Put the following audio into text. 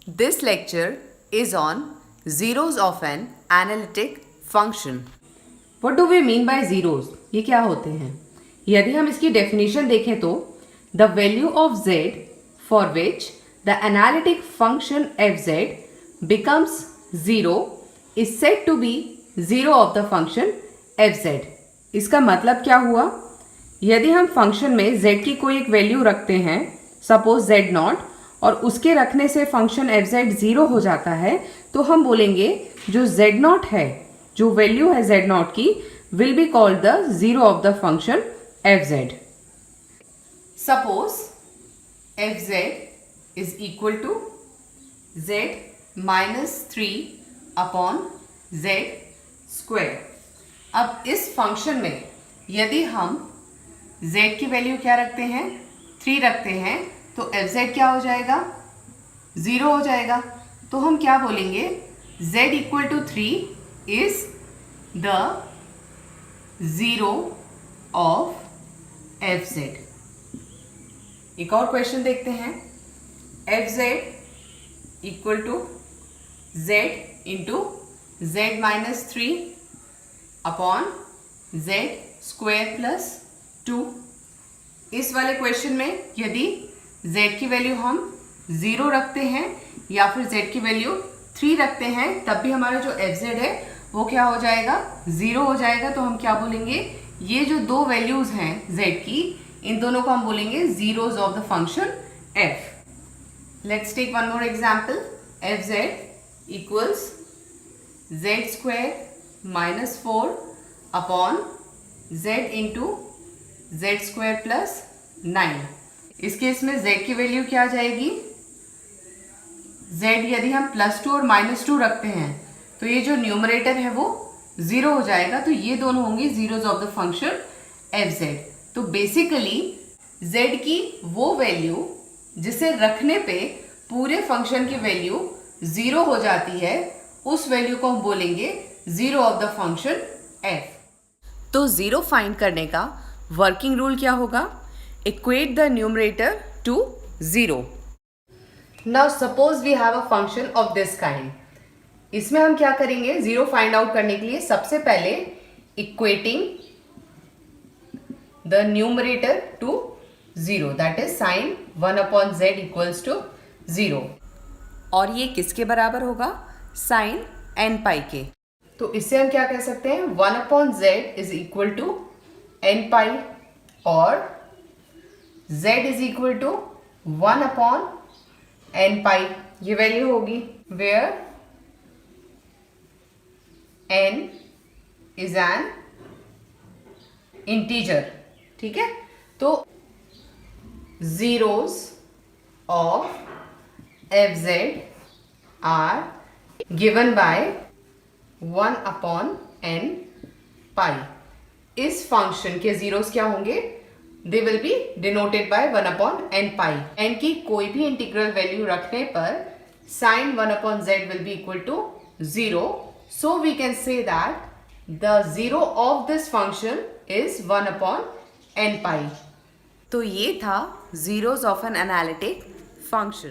This lecture is on zeros of an analytic function. What do we mean by zeros? ये क्या होते हैं? यदि हम इसकी definition देखें तो the value of z for which the analytic function fz becomes zero is said to be zero of the function fz. इसका मतलब क्या हुआ? यदि हम फंक्शन में z की कोई एक वैल्यू रखते हैं, सपोज z0, और उसके रखने से फंक्शन fz ज़ीरो हो जाता है, तो हम बोलेंगे जो z0 है, जो वैल्यू है z0 की, will be called the zero of the function fz. Suppose fz is equal to z minus 3 upon z square. अब इस फंक्शन में यदि हम z की वैल्यू क्या रखते हैं, 3 रखते हैं, तो fz क्या हो जाएगा, 0 हो जाएगा. तो हम क्या बोलेंगे, z equal to 3 is the zero of fz. एक और क्वेश्चन देखते हैं. fz equal to z into z minus 3 upon z square plus 2. इस वाले क्वेश्चन में यदि z की वैल्यू हम 0 रखते हैं या फिर z की वैल्यू 3 रखते हैं, तब भी हमारा जो fz है वो क्या हो जाएगा, 0 हो जाएगा. तो हम क्या बोलेंगे, ये जो दो वैल्यूज हैं z की, इन दोनों को हम बोलेंगे zeros of the function f. Let's take one more example. fz equals z square minus 4 upon z into z square plus 9. इस केस में z की वैल्यू क्या आ जाएगी, z यदि हम +2 और -2 रखते हैं तो ये जो न्यूमरेटर है वो 0 हो जाएगा. तो ये दोनों होंगे zeros of the function fz. तो बेसिकली z की वो वैल्यू जिसे रखने पे पूरे फंक्शन की वैल्यू 0 हो जाती है, उस वैल्यू को हम बोलेंगे zero of the function f. तो ज़ीरो फाइंड करने का वर्किंग रूल क्या होगा, equate the numerator to 0. Now suppose we have a function of this kind. इसमें हम क्या करेंगे, ज़ीरो फाइंड आउट करने के लिए सबसे पहले equating the numerator to 0, that is sine 1 upon z equals to 0. और ये किसके बराबर होगा, साइन n पाई के. तो इससे हम क्या कह सकते हैं, 1 upon z is equal to n pi, और z is equal to 1 upon n pi. ये वैल्यू होगी where n is an integer. ठीक है. तो zeros of fz are given by 1 upon n pi. इस फंक्शन के जीरोस क्या होंगे, they will be denoted by 1 upon n pi. n की कोई भी इंटीग्रल वैल्यू रखने पर sine 1 upon z will be equal to 0. So we can say that the zero of this function is 1 upon n pi. तो ये था zeros of an analytic function.